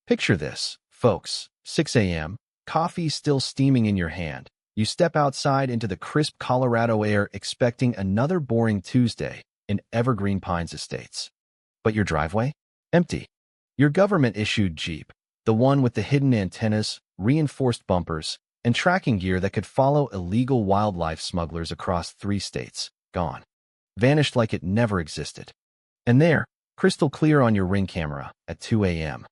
Picture this, folks. 6 a.m., coffee still steaming in your hand. You step outside into the crisp Colorado air expecting another boring Tuesday in Evergreen Pines Estates. But your driveway? Empty. Your government-issued Jeep, the one with the hidden antennas, reinforced bumpers, and tracking gear that could follow illegal wildlife smugglers across 3 states, gone. Vanished like it never existed. And there, crystal clear on your Ring camera, at 2 a.m.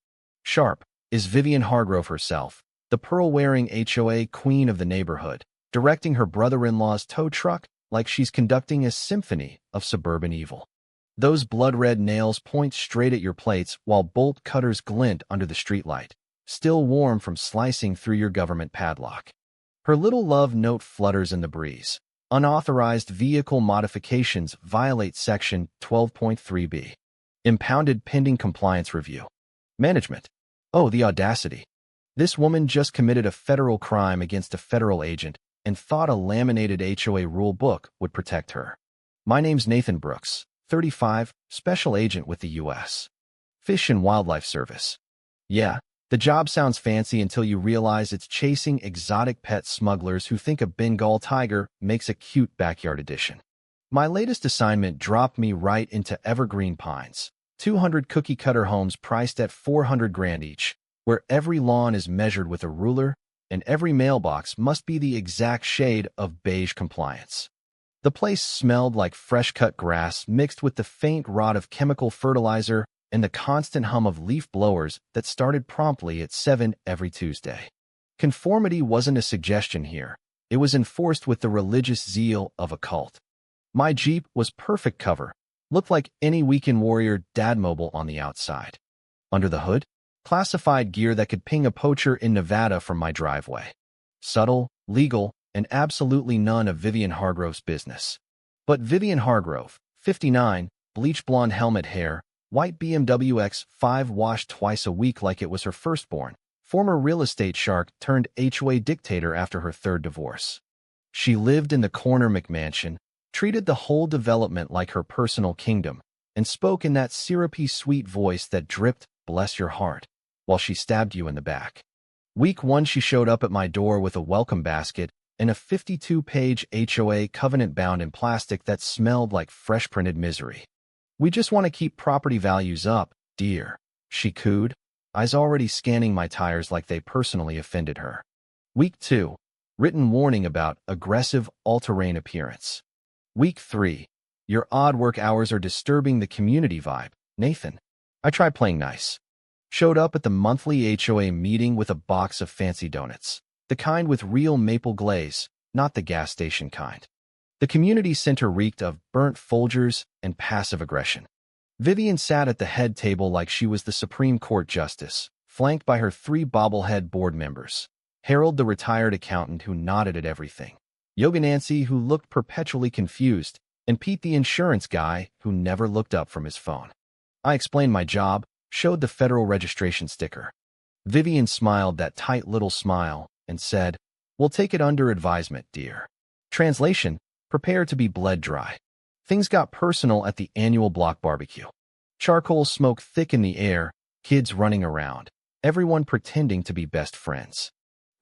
sharp, is Vivian Hargrove herself, the pearl-wearing HOA queen of the neighborhood, directing her brother-in-law's tow truck like she's conducting a symphony of suburban evil. Those blood-red nails point straight at your plates while bolt cutters glint under the streetlight, still warm from slicing through your government padlock. Her little love note flutters in the breeze. Unauthorized vehicle modifications violate Section 12.3b. Impounded pending compliance review. Management. Oh, the audacity. This woman just committed a federal crime against a federal agent and thought a laminated HOA rule book would protect her. My name's Nathan Brooks, 35, special agent with the U.S. Fish and Wildlife Service. Yeah, the job sounds fancy until you realize it's chasing exotic pet smugglers who think a Bengal tiger makes a cute backyard addition. My latest assignment dropped me right into Evergreen Pines, 200 cookie-cutter homes priced at $400,000 each, where every lawn is measured with a ruler and every mailbox must be the exact shade of beige compliance. The place smelled like fresh-cut grass mixed with the faint rot of chemical fertilizer and the constant hum of leaf blowers that started promptly at 7 every Tuesday. Conformity wasn't a suggestion here. It was enforced with the religious zeal of a cult. My Jeep was perfect cover, looked like any weekend warrior dad mobile on the outside. Under the hood, classified gear that could ping a poacher in Nevada from my driveway. Subtle, legal, and absolutely none of Vivian Hargrove's business. But Vivian Hargrove, 59, bleach blonde helmet hair, white BMW X5 washed twice a week like it was her firstborn, former real estate shark turned HOA dictator after her 3rd divorce. She lived in the corner McMansion, treated the whole development like her personal kingdom, and spoke in that syrupy sweet voice that dripped, "Bless your heart," while she stabbed you in the back. Week 1 she showed up at my door with a welcome basket and a 52-page HOA covenant bound in plastic that smelled like fresh printed misery. "We just want to keep property values up, dear," she cooed, eyes already scanning my tires like they personally offended her. Week 2, written warning about aggressive all-terrain appearance. Week 3, your odd work hours are disturbing the community vibe, Nathan. I tried playing nice. Showed up at the monthly HOA meeting with a box of fancy donuts, the kind with real maple glaze, not the gas station kind. The community center reeked of burnt Folgers and passive aggression. Vivian sat at the head table like she was the Supreme Court justice, flanked by her 3 bobblehead board members. Harold, the retired accountant who nodded at everything. Yoga Nancy, who looked perpetually confused, and Pete, the insurance guy, who never looked up from his phone. I explained my job, showed the federal registration sticker. Vivian smiled that tight little smile and said, "We'll take it under advisement, dear." Translation: prepare to be bled dry. Things got personal at the annual block barbecue. Charcoal smoke thick in the air, kids running around, everyone pretending to be best friends.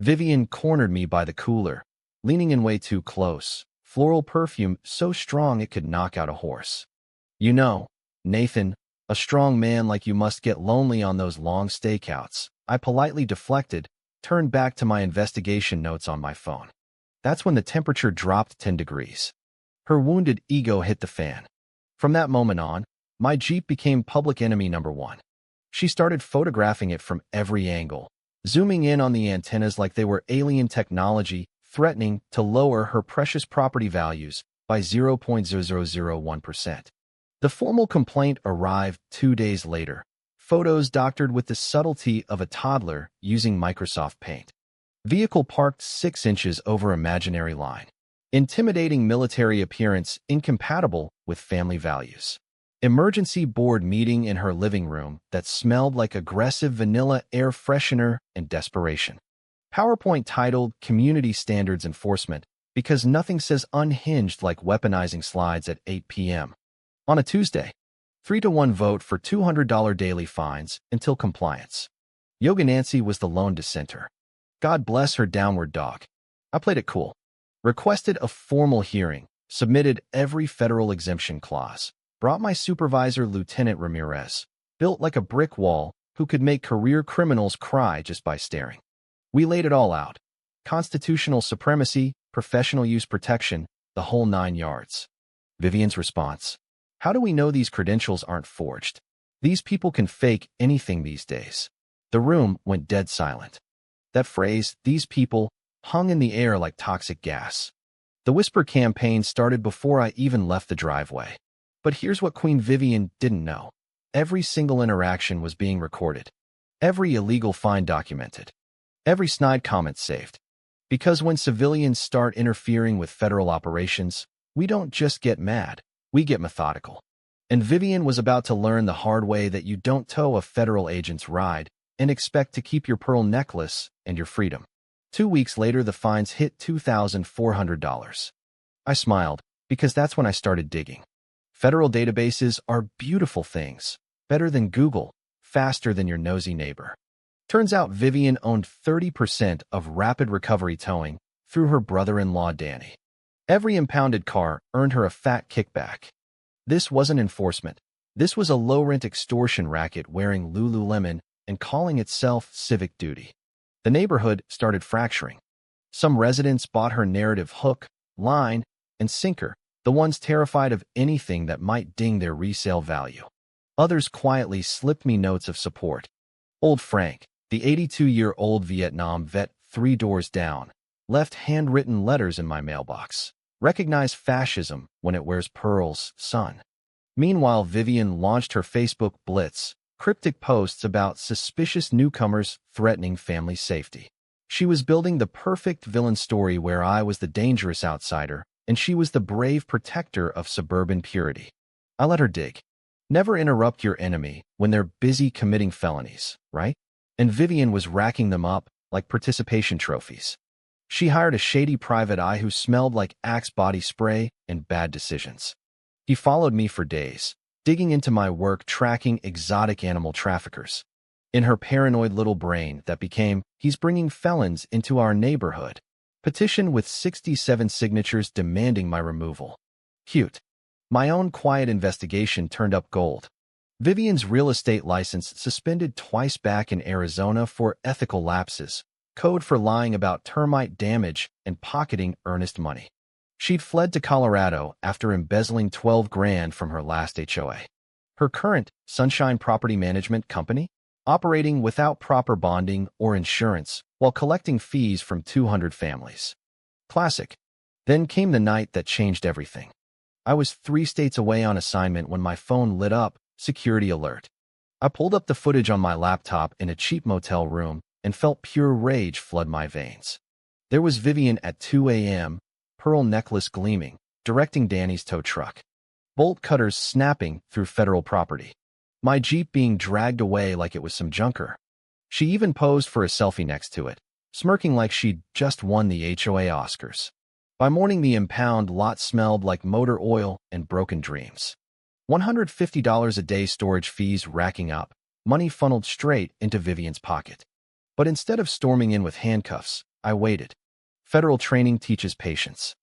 Vivian cornered me by the cooler, leaning in way too close, floral perfume so strong it could knock out a horse. "You know, Nathan, a strong man like you must get lonely on those long stakeouts." I politely deflected, turned back to my investigation notes on my phone. That's when the temperature dropped 10 degrees. Her wounded ego hit the fan. From that moment on, my Jeep became public enemy number 1. She started photographing it from every angle, zooming in on the antennas like they were alien technology, threatening to lower her precious property values by 0.0001%. The formal complaint arrived 2 days later, photos doctored with the subtlety of a toddler using Microsoft Paint. Vehicle parked 6 inches over imaginary line. Intimidating military appearance incompatible with family values. Emergency board meeting in her living room that smelled like aggressive vanilla air freshener and desperation. PowerPoint titled Community Standards Enforcement because nothing says unhinged like weaponizing slides at 8 p.m. on a Tuesday. 3-1 vote for $200 daily fines until compliance. Yoga Nancy was the lone dissenter. God bless her downward dog. I played it cool. Requested a formal hearing, submitted every federal exemption clause, brought my supervisor, Lieutenant Ramirez, built like a brick wall, who could make career criminals cry just by staring. We laid it all out. Constitutional supremacy, professional use protection, the whole 9 yards. Vivian's response: how do we know these credentials aren't forged? These people can fake anything these days. The room went dead silent. That phrase, "these people," hung in the air like toxic gas. The whisper campaign started before I even left the driveway. But here's what Queen Vivian didn't know. Every single interaction was being recorded. Every illegal fine documented. Every snide comment saved. Because when civilians start interfering with federal operations, we don't just get mad, we get methodical. And Vivian was about to learn the hard way that you don't tow a federal agent's ride and expect to keep your pearl necklace and your freedom. 2 weeks later, the fines hit $2,400. I smiled, because that's when I started digging. Federal databases are beautiful things, better than Google, faster than your nosy neighbor. Turns out Vivian owned 30% of Rapid Recovery Towing through her brother-in-law Danny. Every impounded car earned her a fat kickback. This wasn't enforcement. This was a low-rent extortion racket wearing Lululemon and calling itself Civic Duty. The neighborhood started fracturing. Some residents bought her narrative hook, line, and sinker, the ones terrified of anything that might ding their resale value. Others quietly slipped me notes of support. Old Frank, the 82-year-old Vietnam vet 3 doors down, left handwritten letters in my mailbox. Recognize fascism when it wears pearls, son. Meanwhile, Vivian launched her Facebook blitz, cryptic posts about suspicious newcomers threatening family safety. She was building the perfect villain story where I was the dangerous outsider and she was the brave protector of suburban purity. I let her dig. Never interrupt your enemy when they're busy committing felonies, right? And Vivian was racking them up like participation trophies. She hired a shady private eye who smelled like Axe body spray and bad decisions. He followed me for days, digging into my work tracking exotic animal traffickers. In her paranoid little brain that became, "He's bringing felons into our neighborhood." Petition with 67 signatures demanding my removal. Cute. My own quiet investigation turned up gold. Vivian's real estate license suspended twice back in Arizona for ethical lapses, code for lying about termite damage and pocketing earnest money. She'd fled to Colorado after embezzling $12,000 from her last HOA. Her current, Sunshine Property Management Company, operating without proper bonding or insurance while collecting fees from 200 families. Classic. Then came the night that changed everything. I was 3 states away on assignment when my phone lit up, security alert. I pulled up the footage on my laptop in a cheap motel room and felt pure rage flood my veins. There was Vivian at 2 a.m., pearl necklace gleaming, directing Danny's tow truck. Bolt cutters snapping through federal property. My Jeep being dragged away like it was some junker. She even posed for a selfie next to it, smirking like she'd just won the HOA Oscars. By morning, the impound lot smelled like motor oil and broken dreams. $150 a day storage fees racking up, money funneled straight into Vivian's pocket. But instead of storming in with handcuffs, I waited. Federal training teaches patience.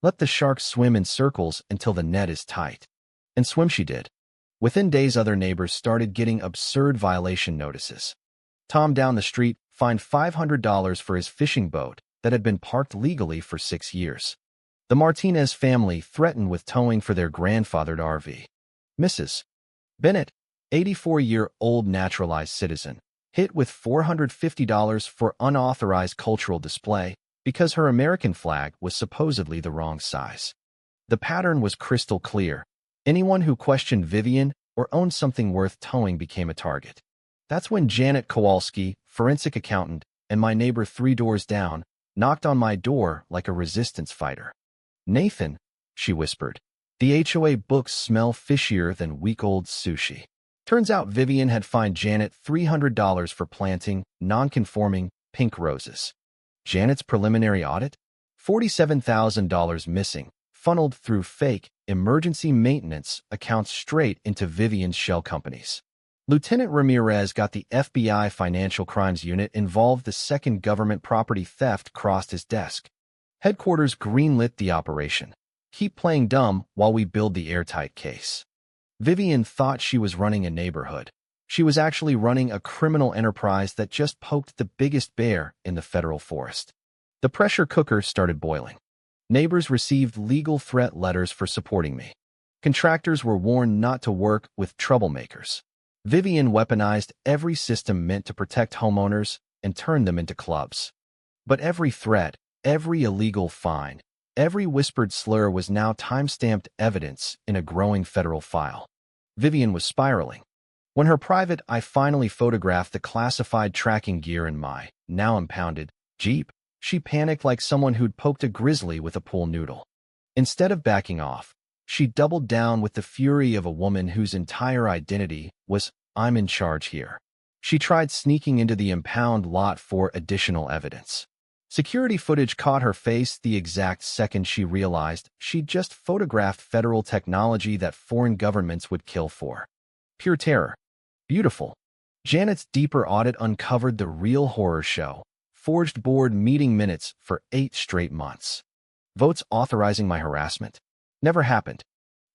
Let the shark swim in circles until the net is tight. And swim she did. Within days, other neighbors started getting absurd violation notices. Tom down the street fined $500 for his fishing boat that had been parked legally for 6 years. The Martinez family threatened with towing for their grandfathered RV. Mrs. Bennett, 84-year-old naturalized citizen, hit with $450 for unauthorized cultural display because her American flag was supposedly the wrong size. The pattern was crystal clear. Anyone who questioned Vivian or owned something worth towing became a target. That's when Janet Kowalski, forensic accountant, and my neighbor 3 doors down, knocked on my door like a resistance fighter. "Nathan," she whispered, "the HOA books smell fishier than week-old sushi." Turns out Vivian had fined Janet $300 for planting non-conforming pink roses. Janet's preliminary audit? $47,000 missing, funneled through fake emergency maintenance accounts straight into Vivian's shell companies. Lieutenant Ramirez got the FBI Financial Crimes Unit involved the second government property theft crossed his desk. Headquarters greenlit the operation. Keep playing dumb while we build the airtight case. Vivian thought she was running a neighborhood. She was actually running a criminal enterprise that just poked the biggest bear in the federal forest. The pressure cooker started boiling. Neighbors received legal threat letters for supporting me. Contractors were warned not to work with troublemakers. Vivian weaponized every system meant to protect homeowners and turned them into clubs. But every threat, every illegal fine, every whispered slur was now time-stamped evidence in a growing federal file. Vivian was spiraling. When her private eye finally photographed the classified tracking gear in my, now impounded, Jeep, she panicked like someone who'd poked a grizzly with a pool noodle. Instead of backing off, she doubled down with the fury of a woman whose entire identity was, "I'm in charge here." She tried sneaking into the impound lot for additional evidence. Security footage caught her face the exact second she realized she'd just photographed federal technology that foreign governments would kill for. Pure terror. Beautiful. Janet's deeper audit uncovered the real horror show. Forged board meeting minutes for 8 straight months. Votes authorizing my harassment. Never happened.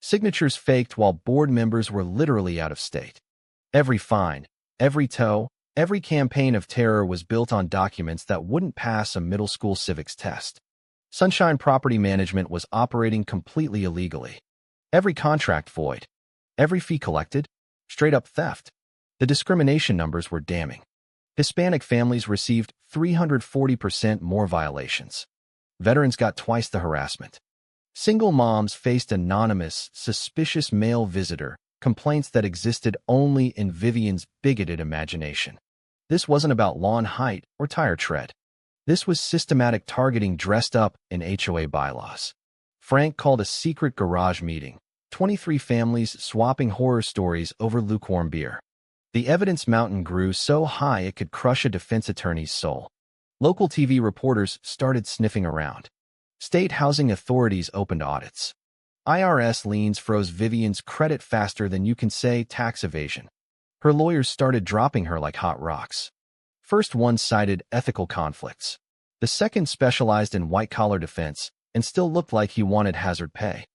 Signatures faked while board members were literally out of state. Every fine, every tow, every campaign of terror was built on documents that wouldn't pass a middle school civics test. Sunshine Property Management was operating completely illegally. Every contract void. Every fee collected. Straight up theft. The discrimination numbers were damning. Hispanic families received 340% more violations. Veterans got twice the harassment. Single moms faced anonymous, suspicious male visitor complaints that existed only in Vivian's bigoted imagination. This wasn't about lawn height or tire tread. This was systematic targeting dressed up in HOA bylaws. Frank called a secret garage meeting. 23 families swapping horror stories over lukewarm beer. The evidence mountain grew so high it could crush a defense attorney's soul. Local TV reporters started sniffing around. State housing authorities opened audits. IRS liens froze Vivian's credit faster than you can say tax evasion. Her lawyers started dropping her like hot rocks. First one cited ethical conflicts. The second specialized in white-collar defense and still looked like he wanted hazard pay.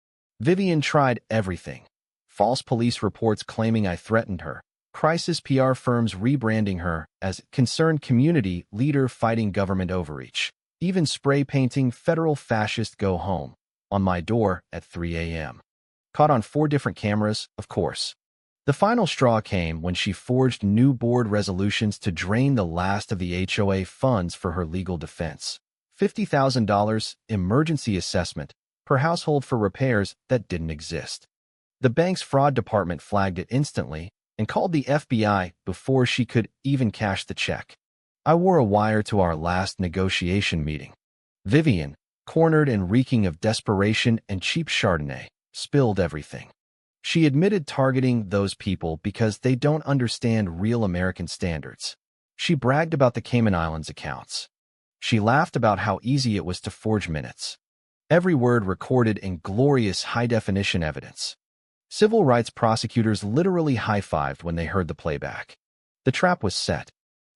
Vivian tried everything. False police reports claiming I threatened her. Crisis PR firms rebranding her as concerned community leader fighting government overreach. Even spray painting federal fascist go home on my door at 3 a.m. Caught on 4 different cameras, of course. The final straw came when she forged new board resolutions to drain the last of the HOA funds for her legal defense. $50,000 emergency assessment per household for repairs that didn't exist. The bank's fraud department flagged it instantly and called the FBI before she could even cash the check. I wore a wire to our last negotiation meeting. Vivian, cornered and reeking of desperation and cheap Chardonnay, spilled everything. She admitted targeting those people because they don't understand real American standards. She bragged about the Cayman Islands accounts. She laughed about how easy it was to forge minutes. Every word recorded in glorious high-definition evidence. Civil rights prosecutors literally high-fived when they heard the playback. The trap was set.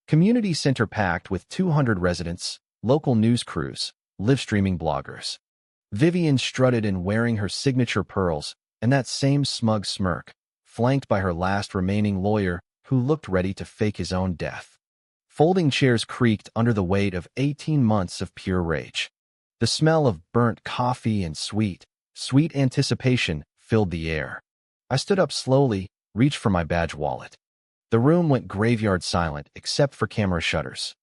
Community center packed with 200 residents, local news crews, live-streaming bloggers. Vivian strutted in wearing her signature pearls and that same smug smirk, flanked by her last remaining lawyer who looked ready to fake his own death. Folding chairs creaked under the weight of 18 months of pure rage. The smell of burnt coffee and sweet anticipation filled the air. I stood up slowly, reached for my badge wallet. The room went graveyard silent except for camera shutters.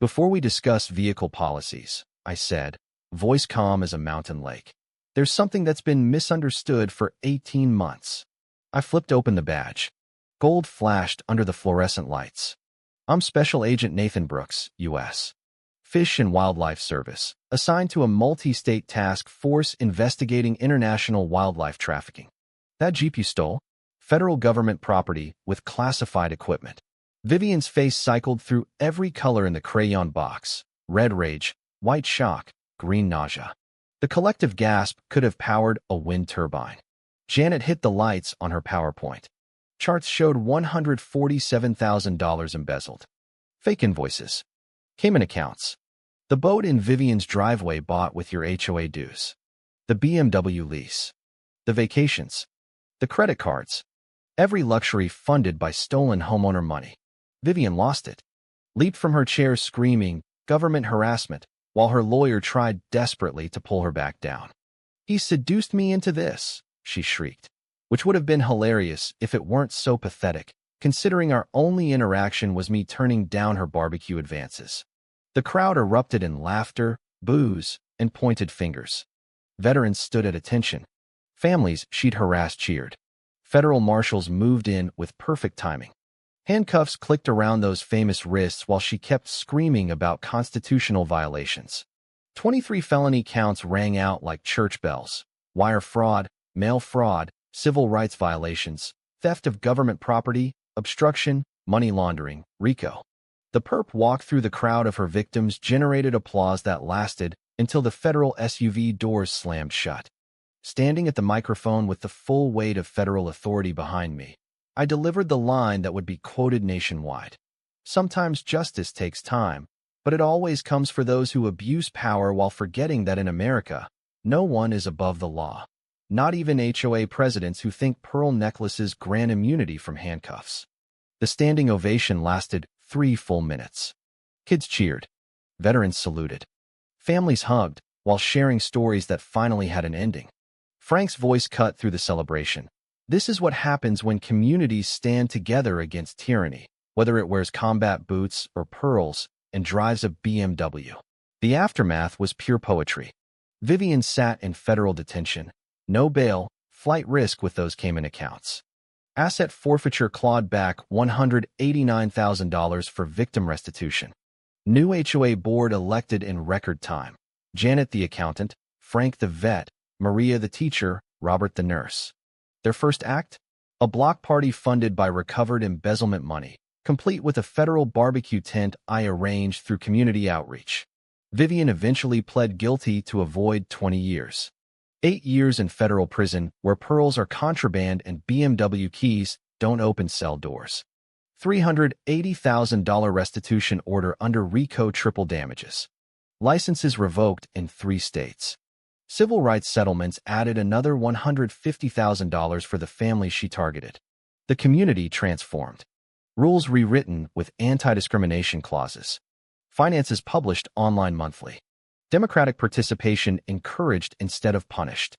Before we discuss vehicle policies, I said, voice calm as a mountain lake. There's something that's been misunderstood for 18 months. I flipped open the badge. Gold flashed under the fluorescent lights. I'm Special Agent Nathan Brooks, U.S. Fish and Wildlife Service, assigned to a multi-state task force investigating international wildlife trafficking. That Jeep you stole? Federal government property with classified equipment. Vivian's face cycled through every color in the crayon box. Red rage, white shock, green nausea. The collective gasp could have powered a wind turbine. Janet hit the lights on her PowerPoint. Charts showed $147,000 embezzled. Fake invoices. Cayman accounts. The boat in Vivian's driveway bought with your HOA dues. The BMW lease. The vacations. The credit cards. Every luxury funded by stolen homeowner money. Vivian lost it. Leaped from her chair screaming, government harassment, while her lawyer tried desperately to pull her back down. "He seduced me into this," she shrieked, which would have been hilarious if it weren't so pathetic, considering our only interaction was me turning down her barbecue advances. The crowd erupted in laughter, boos, and pointed fingers. Veterans stood at attention. Families she'd harassed cheered. Federal marshals moved in with perfect timing. Handcuffs clicked around those famous wrists while she kept screaming about constitutional violations. 23 felony counts rang out like church bells: wire fraud, mail fraud, civil rights violations, theft of government property, obstruction, money laundering, RICO. The perp walked through the crowd of her victims generated applause that lasted until the federal SUV doors slammed shut. Standing at the microphone with the full weight of federal authority behind me, I delivered the line that would be quoted nationwide. Sometimes justice takes time, but it always comes for those who abuse power while forgetting that in America, no one is above the law. Not even HOA presidents who think pearl necklaces grant immunity from handcuffs. The standing ovation lasted 3 full minutes. Kids cheered. Veterans saluted. Families hugged while sharing stories that finally had an ending. Frank's voice cut through the celebration. This is what happens when communities stand together against tyranny, whether it wears combat boots or pearls and drives a BMW. The aftermath was pure poetry. Vivian sat in federal detention. No bail, flight risk with those Cayman accounts. Asset forfeiture clawed back $189,000 for victim restitution. New HOA board elected in record time. Janet the accountant, Frank the vet, Maria the teacher, Robert the nurse. Their first act? A block party funded by recovered embezzlement money, complete with a federal barbecue tent I arranged through community outreach. Vivian eventually pled guilty to avoid 20 years. 8 years in federal prison where pearls are contraband and BMW keys don't open cell doors. $380,000 restitution order under RICO triple damages. Licenses revoked in 3 states. Civil rights settlements added another $150,000 for the families she targeted. The community transformed. Rules rewritten with anti-discrimination clauses. Finances published online monthly. Democratic participation encouraged instead of punished.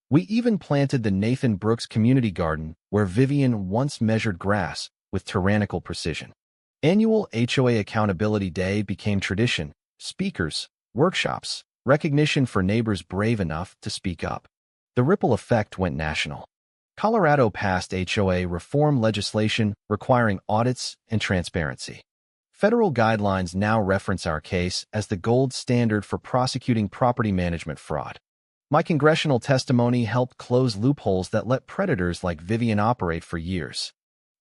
We even planted the Nathan Brooks Community Garden where Vivian once measured grass with tyrannical precision. Annual HOA Accountability Day became tradition. Speakers, workshops, recognition for neighbors brave enough to speak up. The ripple effect went national. Colorado passed HOA reform legislation requiring audits and transparency. Federal guidelines now reference our case as the gold standard for prosecuting property management fraud. My congressional testimony helped close loopholes that let predators like Vivian operate for years.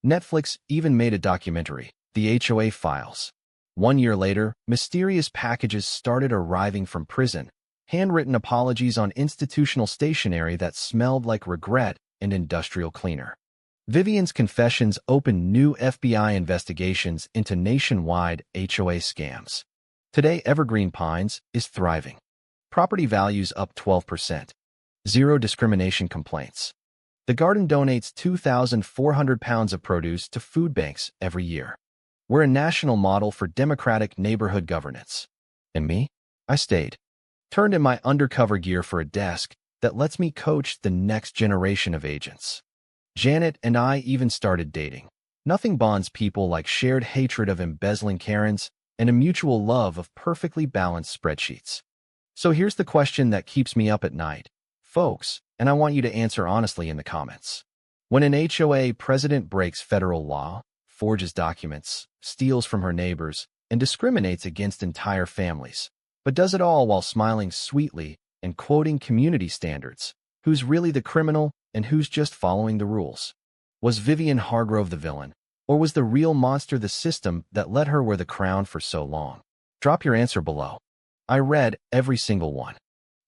Netflix even made a documentary, The HOA Files. 1 year later, mysterious packages started arriving from prison, handwritten apologies on institutional stationery that smelled like regret and industrial cleaner. Vivian's confessions opened new FBI investigations into nationwide HOA scams. Today, Evergreen Pines is thriving. Property values up 12%. Zero discrimination complaints. The garden donates 2,400 pounds of produce to food banks every year. We're a national model for democratic neighborhood governance. And me? I stayed. Turned in my undercover gear for a desk that lets me coach the next generation of agents. Janet and I even started dating. Nothing bonds people like shared hatred of embezzling Karens and a mutual love of perfectly balanced spreadsheets. So here's the question that keeps me up at night, folks, and I want you to answer honestly in the comments. When an HOA president breaks federal law, forges documents, steals from her neighbors, and discriminates against entire families, but does it all while smiling sweetly and quoting community standards, who's really the criminal and who's just following the rules? Was Vivian Hargrove the villain, or was the real monster the system that let her wear the crown for so long? Drop your answer below. I read every single one.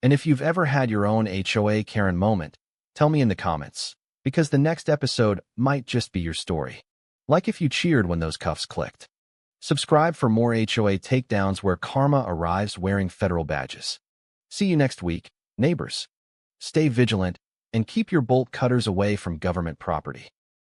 And if you've ever had your own HOA Karen moment, tell me in the comments. because the next episode might just be your story. Like if you cheered when those cuffs clicked. Subscribe for more HOA takedowns where karma arrives wearing federal badges. See you next week, neighbors. Stay vigilant and keep your bolt cutters away from government property.